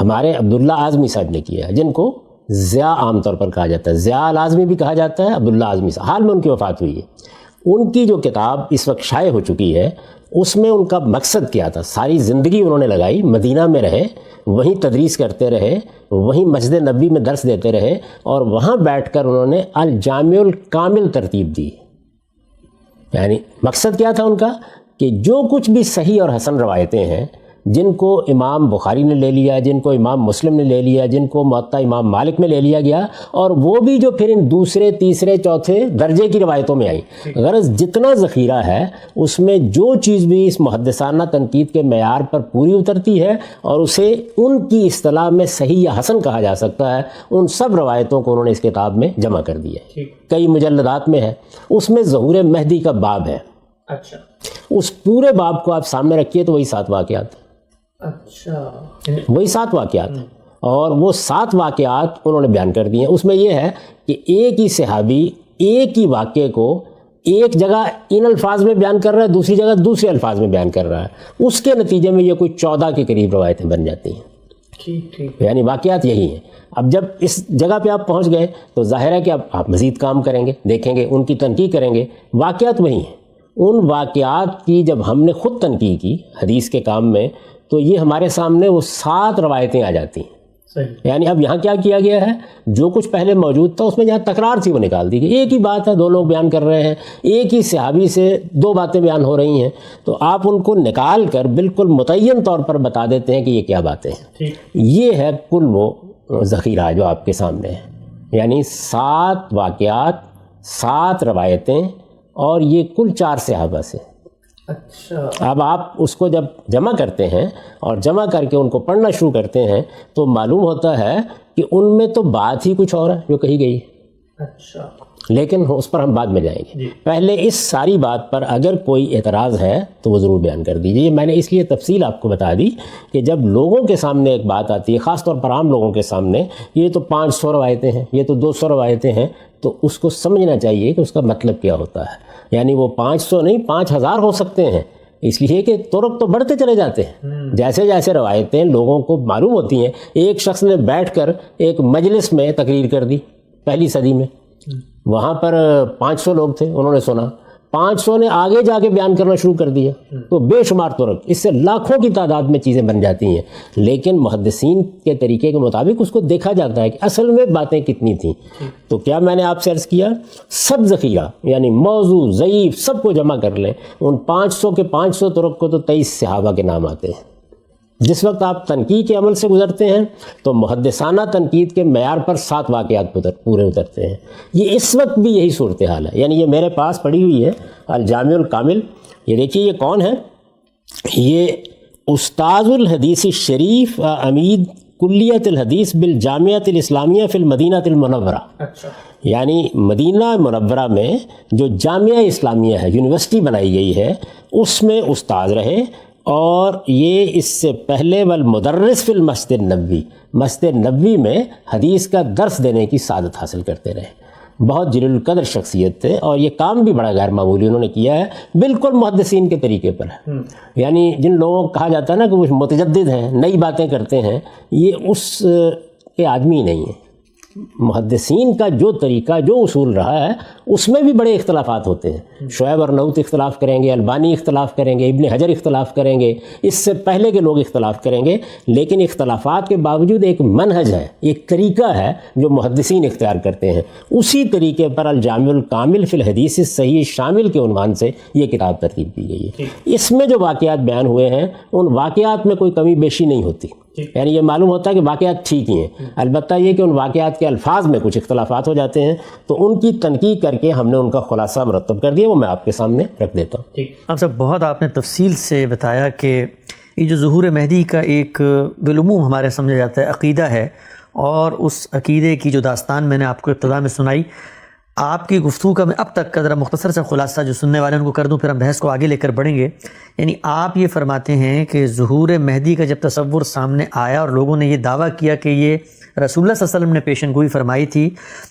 ہمارے عبداللہ اعظمی صاحب نے کیا ہے، جن کو ضیاء عام طور پر کہا جاتا ہے، ضیاء الاعظمی بھی کہا جاتا ہے، عبداللہ اعظمی صاحب، حال میں ان کی وفات ہوئی ہے۔ ان کی جو کتاب اس وقت شائع ہو چکی ہے اس میں ان کا مقصد کیا تھا، ساری زندگی انہوں نے لگائی، مدینہ میں رہے، وہیں تدریس کرتے رہے، وہیں مسجد نبوی میں درس دیتے رہے، اور وہاں بیٹھ کر انہوں نے الجامع الکامل ترتیب دی۔ یعنی مقصد کیا تھا ان کا کہ جو کچھ بھی صحیح اور حسن روایتیں ہیں، جن کو امام بخاری نے لے لیا، جن کو امام مسلم نے لے لیا، جن کو موطا امام مالک میں لے لیا گیا، اور وہ بھی جو پھر ان دوسرے تیسرے چوتھے درجے کی روایتوں میں آئیں، غرض جتنا ذخیرہ ہے اس میں جو چیز بھی اس محدثانہ تنقید کے معیار پر پوری اترتی ہے اور اسے ان کی اصطلاح میں صحیح یا حسن کہا جا سکتا ہے، ان سب روایتوں کو انہوں نے اس کتاب میں جمع کر دیا ہے۔ کئی مجلدات میں ہے۔ اس میں ظہور مہدی کا باب ہے۔ اچھا، اس پورے باب کو آپ سامنے رکھیے تو وہی 7 واقعات ہیں۔ اچھا، وہی 7 واقعات ہیں، اور وہ 7 واقعات انہوں نے بیان کر دیے ہیں۔ اس میں یہ ہے کہ ایک ہی صحابی ایک ہی واقعے کو ایک جگہ ان الفاظ میں بیان کر رہا ہے، دوسری جگہ دوسرے الفاظ میں بیان کر رہا ہے، اس کے نتیجے میں یہ کوئی 14 کے قریب روایتیں بن جاتی ہیں۔ ٹھیک، یعنی واقعات یہی ہیں۔ اب جب اس جگہ پہ آپ پہنچ گئے تو ظاہر ہے کہ اب آپ مزید کام کریں گے، دیکھیں گے، ان کی تنقیح کریں گے۔ واقعات وہی ہیں۔ ان واقعات کی جب ہم نے خود تنقیح کی حدیث کے کام میں تو یہ ہمارے سامنے وہ 7 روایتیں آ جاتی ہیں۔ صحیح۔ یعنی اب یہاں کیا کیا گیا ہے، جو کچھ پہلے موجود تھا اس میں جہاں تکرار تھی وہ نکال دی گئی۔ ایک ہی بات ہے، 2 لوگ بیان کر رہے ہیں، ایک ہی صحابی سے 2 باتیں بیان ہو رہی ہیں، تو آپ ان کو نکال کر بالکل متعین طور پر بتا دیتے ہیں کہ یہ کیا باتیں ہیں۔ یہ ہے کل وہ ذخیرہ جو آپ کے سامنے ہے، یعنی 7 واقعات، 7 روایتیں، اور یہ کل 4 صحابہ سے۔ اچھا، اب آپ اس کو جب جمع کرتے ہیں اور جمع کر کے ان کو پڑھنا شروع کرتے ہیں تو معلوم ہوتا ہے کہ ان میں تو بات ہی کچھ اور ہے جو کہی گئی ہے، اچھا، لیکن اس پر ہم بعد میں جائیں گے۔ پہلے اس ساری بات پر اگر کوئی اعتراض ہے تو وہ ضرور بیان کر دیجیے۔ میں نے اس لیے تفصیل آپ کو بتا دی کہ جب لوگوں کے سامنے ایک بات آتی ہے، خاص طور پر عام لوگوں کے سامنے، یہ تو 500 روایتیں ہیں، یہ تو 200 روایتیں ہیں، تو اس کو سمجھنا چاہیے کہ اس کا مطلب کیا ہوتا ہے۔ یعنی وہ 500 نہیں 5000 ہو سکتے ہیں، اس لیے کہ طرق تو بڑھتے چلے جاتے ہیں جیسے جیسے روایتیں لوگوں کو معلوم ہوتی ہیں۔ ایک شخص نے بیٹھ کر ایک مجلس میں تقریر کر دی پہلی صدی میں، وہاں پر 500 لوگ تھے، انہوں نے سنا، 500 نے آگے جا کے بیان کرنا شروع کر دیا، تو بے شمار طرق، اس سے لاکھوں کی تعداد میں چیزیں بن جاتی ہیں۔ لیکن محدثین کے طریقے کے مطابق اس کو دیکھا جاتا ہے کہ اصل میں باتیں کتنی تھیں۔ تو کیا میں نے آپ سے عرض کیا، سب ذخیرہ یعنی موضوع ضعیف سب کو جمع کر لیں، ان 500 کے 500 طرق کو تو 23 صحابہ کے نام آتے ہیں۔ جس وقت آپ تنقیح کے عمل سے گزرتے ہیں تو محدثانہ تنقید کے معیار پر 7 واقعات پورے اترتے ہیں۔ یہ اس وقت بھی یہی صورتحال ہے۔ یعنی یہ میرے پاس پڑی ہوئی ہے الجامع الکامل، یہ دیکھیے یہ کون ہے، یہ استاذ الحدیث الشریف عمید کلیت الحدیث بالجامعۃ الاسلامیہ فی المدینہ المنورہ۔ اچھا، یعنی مدینہ منورہ میں جو جامعہ اسلامیہ ہے، یونیورسٹی بنائی گئی ہے، اس میں استاذ رہے، اور یہ اس سے پہلے والمدرس فی المسجد النبوی، مسجد نبوی میں حدیث کا درس دینے کی سعادت حاصل کرتے رہے۔ بہت جلیل القدر شخصیت تھے، اور یہ کام بھی بڑا غیر معمولی انہوں نے کیا ہے، بالکل محدثین کے طریقے پر ہے۔ یعنی جن لوگوں کو کہا جاتا ہے نا کہ وہ متجدد ہیں، نئی باتیں کرتے ہیں، یہ اس کے آدمی نہیں ہیں۔ محدثین کا جو طریقہ، جو اصول رہا ہے، اس میں بھی بڑے اختلافات ہوتے ہیں۔ شعیب ارنوت اختلاف کریں گے، البانی اختلاف کریں گے، ابن حجر اختلاف کریں گے، اس سے پہلے کے لوگ اختلاف کریں گے، لیکن اختلافات کے باوجود ایک منہج ہے، ایک طریقہ ہے جو محدثین اختیار کرتے ہیں۔ اسی طریقے پر الجامع الکامل فی الحدیث الصحیح شامل کے عنوان سے یہ کتاب ترتیب دی گئی ہے۔ اس میں جو واقعات بیان ہوئے ہیں ان واقعات میں کوئی کمی بیشی نہیں ہوتی، یعنی یہ معلوم ہوتا ہے کہ واقعات ٹھیک ہی ہیں، البتہ یہ کہ ان واقعات کے الفاظ میں کچھ اختلافات ہو جاتے ہیں، تو ان کی تنقیح کر کے ہم نے ان کا خلاصہ مرتب کر دیا، وہ میں آپ کے سامنے رکھ دیتا ہوں۔ اب صاحب بہت آپ نے تفصیل سے بتایا کہ یہ جو ظہور مہدی کا ایک بالعموم ہمارے سمجھا جاتا ہے عقیدہ ہے، اور اس عقیدے کی جو داستان میں نے آپ کو ابتدا میں سنائی، آپ کی گفتگو کا میں اب تک کا ذرا مختصر سے خلاصہ جو سننے والے ان کو کر دوں، پھر ہم بحث کو آگے لے کر بڑھیں گے۔ یعنی آپ یہ فرماتے ہیں کہ ظہور مہدی کا جب تصور سامنے آیا اور لوگوں نے یہ دعویٰ کیا کہ یہ رسول اللہ صلی اللہ علیہ وسلم نے پیشن گوئی فرمائی تھی،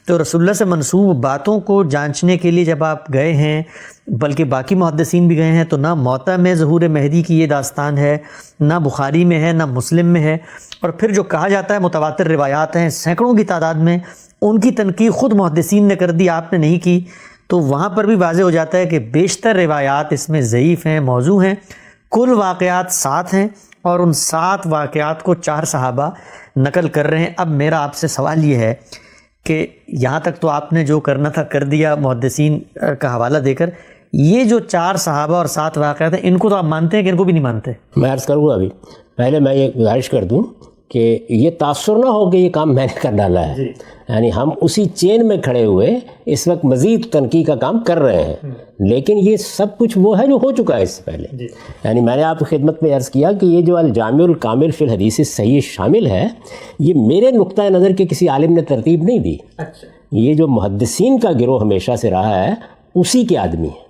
تو رسول اللہ سے منسوب باتوں کو جانچنے کے لیے جب آپ گئے ہیں، بلکہ باقی محدثین بھی گئے ہیں، تو نہ موطا میں ظہور مہدی کی یہ داستان ہے، نہ بخاری میں ہے، نہ مسلم میں ہے، اور پھر جو کہا جاتا ہے متواتر روایات ہیں سینکڑوں کی تعداد میں، ان کی تنقیح خود محدثین نے کر دی، آپ نے نہیں کی، تو وہاں پر بھی واضح ہو جاتا ہے کہ بیشتر روایات اس میں ضعیف ہیں، موضوع ہیں، کل واقعات 7 ہیں، اور ان 7 واقعات کو 4 صحابہ نقل کر رہے ہیں. اب میرا آپ سے سوال یہ ہے کہ یہاں تک تو آپ نے جو کرنا تھا کر دیا محدثین کا حوالہ دے کر، یہ جو 4 صحابہ اور 7 واقعات ہیں ان کو تو آپ مانتے ہیں کہ ان کو بھی نہیں مانتے؟ میں عرض کروں گا ابھی پہلے میں یہ گزارش کر دوں کہ یہ تاثر نہ ہو کہ یہ کام میں نے کر ڈالا ہے. یعنی ہم اسی چین میں کھڑے ہوئے اس وقت مزید تنقید کا کام کر رہے ہیں، لیکن یہ سب کچھ وہ ہے جو ہو چکا ہے اس سے پہلے. یعنی میں نے آپ کی خدمت میں عرض کیا کہ یہ جو الجامع الکامل فی الحدیث الصحیح شامل ہے، یہ میرے نقطۂ نظر کے کسی عالم نے ترتیب نہیں دی. یہ جو محدثین کا گروہ ہمیشہ سے رہا ہے اسی کے آدمی ہیں،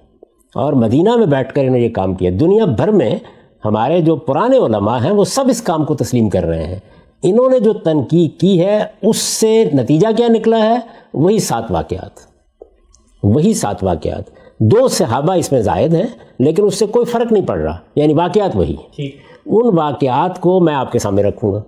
اور مدینہ میں بیٹھ کر انہوں نے یہ کام کیا. دنیا بھر میں ہمارے جو پرانے علماء ہیں وہ سب اس کام کو تسلیم کر رہے ہیں. انہوں نے جو تنقید کی ہے اس سے نتیجہ کیا نکلا ہے؟ وہی 7 واقعات. 2 صحابہ اس میں زائد ہیں لیکن اس سے کوئی فرق نہیں پڑ رہا، یعنی واقعات وہی. ان واقعات کو میں آپ کے سامنے رکھوں گا.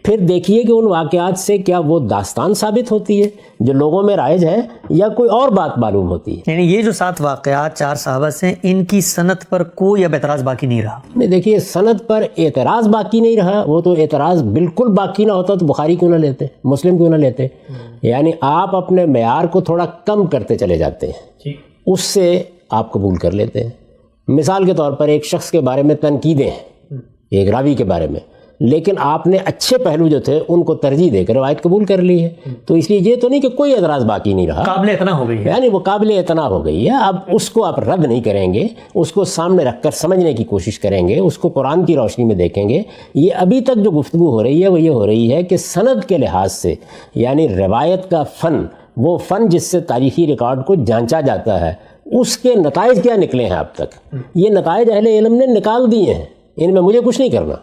پھر دیکھیے کہ ان واقعات سے کیا وہ داستان ثابت ہوتی ہے جو لوگوں میں رائج ہے یا کوئی اور بات معلوم ہوتی ہے. یعنی یہ جو 7 واقعات 4 صحابہ سے ان کی سند پر کوئی اب اعتراض باقی نہیں رہا؟ نہیں، دیکھیے سند پر اعتراض باقی نہیں رہا. وہ تو اعتراض بالکل باقی نہ ہوتا تو بخاری کیوں نہ لیتے، مسلم کیوں نہ لیتے. یعنی آپ اپنے معیار کو تھوڑا کم کرتے چلے جاتے ہیں، اس سے آپ قبول کر لیتے ہیں. مثال کے طور پر ایک شخص کے بارے میں تنقیدیں ہیں، ایک راوی کے بارے میں، لیکن آپ نے اچھے پہلو جو تھے ان کو ترجیح دے کر روایت قبول کر لی ہے. تو اس لیے یہ تو نہیں کہ کوئی اعتراض باقی نہیں رہا، قابل اعتنا ہو گئی ہے. یعنی وہ قابل اعتنا ہو گئی ہے. اب اس کو آپ رد نہیں کریں گے، اس کو سامنے رکھ کر سمجھنے کی کوشش کریں گے، اس کو قرآن کی روشنی میں دیکھیں گے. یہ ابھی تک جو گفتگو ہو رہی ہے وہ یہ ہو رہی ہے کہ سند کے لحاظ سے، یعنی روایت کا فن، وہ فن جس سے تاریخی ریکارڈ کو جانچا جاتا ہے، اس کے نتائج کیا نکلے ہیں اب تک. یہ نتائج اہل علم نے نکال دیے ہیں، ان میں مجھے کچھ نہیں کرنا.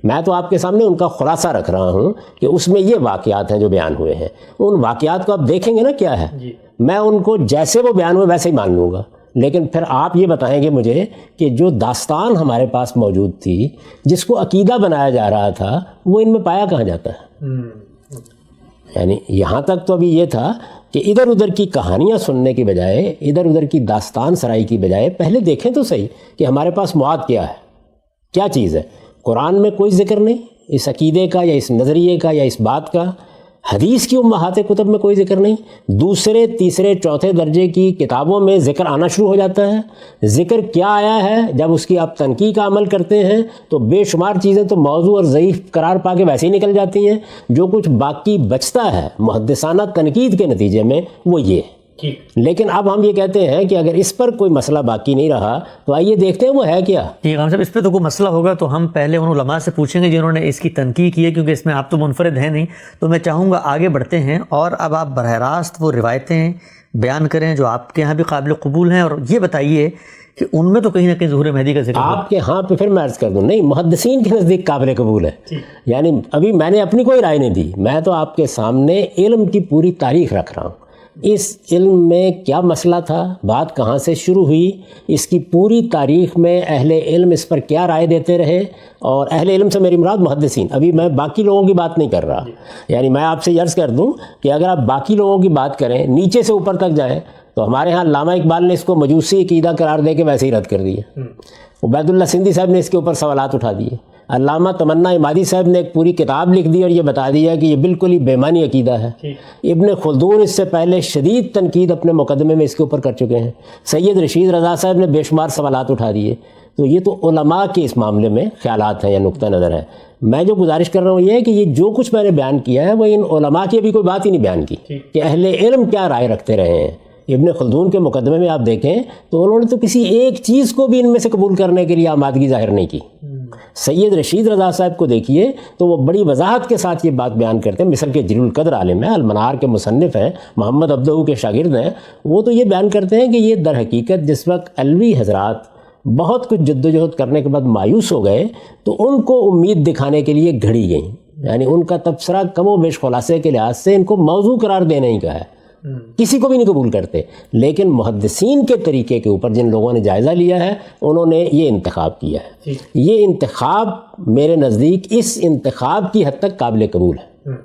میں تو آپ کے سامنے ان کا خلاصہ رکھ رہا ہوں کہ اس میں یہ واقعات ہیں جو بیان ہوئے ہیں. ان واقعات کو آپ دیکھیں گے نا کیا ہے، میں ان کو جیسے وہ بیان ہوئے ویسے ہی مان لوں گا. لیکن پھر آپ یہ بتائیں گے مجھے کہ جو داستان ہمارے پاس موجود تھی، جس کو عقیدہ بنایا جا رہا تھا، وہ ان میں پایا کہاں جاتا ہے؟ یعنی یہاں تک تو ابھی یہ تھا کہ ادھر ادھر کی کہانیاں سننے کی بجائے، ادھر ادھر کی داستان سرائی کی بجائے پہلے دیکھیں تو صحیح کہ ہمارے پاس مواد کیا ہے، کیا چیز ہے. قرآن میں کوئی ذکر نہیں اس عقیدے کا یا اس نظریے کا یا اس بات کا. حدیث کی امہات کتب میں کوئی ذکر نہیں. دوسرے تیسرے چوتھے درجے کی کتابوں میں ذکر آنا شروع ہو جاتا ہے. ذکر کیا آیا ہے؟ جب اس کی آپ تنقید کا عمل کرتے ہیں تو بے شمار چیزیں تو موضوع اور ضعیف قرار پا کے ویسے ہی نکل جاتی ہیں. جو کچھ باقی بچتا ہے محدثانہ تنقید کے نتیجے میں وہ یہ. لیکن اب ہم یہ کہتے ہیں کہ اگر اس پر کوئی مسئلہ باقی نہیں رہا تو آئیے دیکھتے ہیں وہ ہے کیا. ٹھیک ہے صاحب، اس پہ تو کوئی مسئلہ ہوگا تو ہم پہلے ان علماء سے پوچھیں گے جنہوں نے اس کی تنقید کی ہے، کیونکہ اس میں آپ تو منفرد ہیں نہیں. تو میں چاہوں گا آگے بڑھتے ہیں اور اب آپ براہ راست وہ روایتیں بیان کریں جو آپ کے ہاں بھی قابل قبول ہیں، اور یہ بتائیے کہ ان میں تو کہیں نہ کہیں ظہور مہدی کا ذکر آپ کے ہاں پہ. پھر میں عرض کر دوں، نہیں، محدثین کے نزدیک قابل قبول ہے. یعنی ابھی میں نے اپنی کوئی رائے نہیں دی، میں تو آپ کے سامنے علم کی پوری تاریخ رکھ رہا ہوں. اس علم میں کیا مسئلہ تھا، بات کہاں سے شروع ہوئی، اس کی پوری تاریخ میں اہل علم اس پر کیا رائے دیتے رہے. اور اہل علم سے میری مراد محدثین، ابھی میں باقی لوگوں کی بات نہیں کر رہا. یعنی میں آپ سے عرض کر دوں کہ اگر آپ باقی لوگوں کی بات کریں، نیچے سے اوپر تک جائیں، تو ہمارے ہاں علامہ اقبال نے اس کو مجوسی عقیدہ قرار دے کے ویسے ہی رد کر دیا. عبید اللہ سندھی صاحب نے اس کے اوپر سوالات اٹھا دیے. علامہ تمنا عمادی صاحب نے ایک پوری کتاب لکھ دی اور یہ بتا دیا کہ یہ بالکل ہی بےمانی عقیدہ ہے. ابن خلدون اس سے پہلے شدید تنقید اپنے مقدمے میں اس کے اوپر کر چکے ہیں. سید رشید رضا صاحب نے بے شمار سوالات اٹھا دیے. تو یہ تو علماء کے اس معاملے میں خیالات ہیں یا نقطہ نظر ہے. میں جو گزارش کر رہا ہوں یہ ہے کہ یہ جو کچھ میں نے بیان کیا ہے وہ ان علماء کی ابھی کوئی بات ہی نہیں بیان کی کہ اہل علم کیا رائے رکھتے رہے ہیں. ابن خلدون کے مقدمے میں آپ دیکھیں تو انہوں نے تو کسی ایک چیز کو بھی ان میں سے قبول کرنے کے لیے آمادگی ظاہر نہیں کی. سید رشید رضا صاحب کو دیکھیے تو وہ بڑی وضاحت کے ساتھ یہ بات بیان کرتے ہیں. مصر کے جلیل القدر عالم ہیں، المنار کے مصنف ہیں، محمد عبدہو کے شاگرد ہیں. وہ تو یہ بیان کرتے ہیں کہ یہ در حقیقت جس وقت علوی حضرات بہت کچھ جد و جہد کرنے کے بعد مایوس ہو گئے تو ان کو امید دکھانے کے لیے گھڑی گئیں. یعنی ان کا تبصرہ کم و بیش خلاصے کے لحاظ سے ان کو موضوع قرار دینے ہی کا ہے، کسی کو بھی نہیں قبول کرتے. لیکن محدثین کے طریقے کے اوپر جن لوگوں نے جائزہ لیا ہے انہوں نے یہ انتخاب کیا ہے. یہ انتخاب میرے نزدیک اس انتخاب کی حد تک قابل قبول ہے.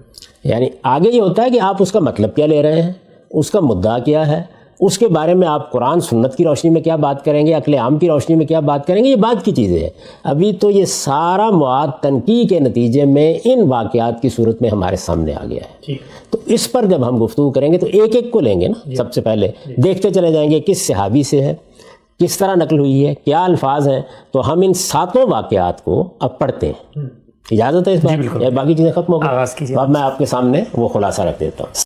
یعنی آگے یہ ہوتا ہے کہ آپ اس کا مطلب کیا لے رہے ہیں، اس کا مدعا کیا ہے، اس کے بارے میں آپ قرآن سنت کی روشنی میں کیا بات کریں گے، عقل عام کی روشنی میں کیا بات کریں گے، یہ بات کی چیزیں ہیں. ابھی تو یہ سارا مواد تنقیح کے نتیجے میں ان واقعات کی صورت میں ہمارے سامنے آ گیا ہے. تو اس پر جب ہم گفتگو کریں گے تو ایک ایک کو لیں گے نا. سب سے پہلے دیکھتے چلے جائیں گے کس صحابی سے ہے، کس طرح نقل ہوئی ہے، کیا الفاظ ہیں. تو ہم ان 7 واقعات کو اب پڑھتے ہیں. اجازت ہے اس بات؟ باقی چیزیں ختم ہو گئی. اب میں آپ کے سامنے وہ خلاصہ رکھ دیتا ہوں.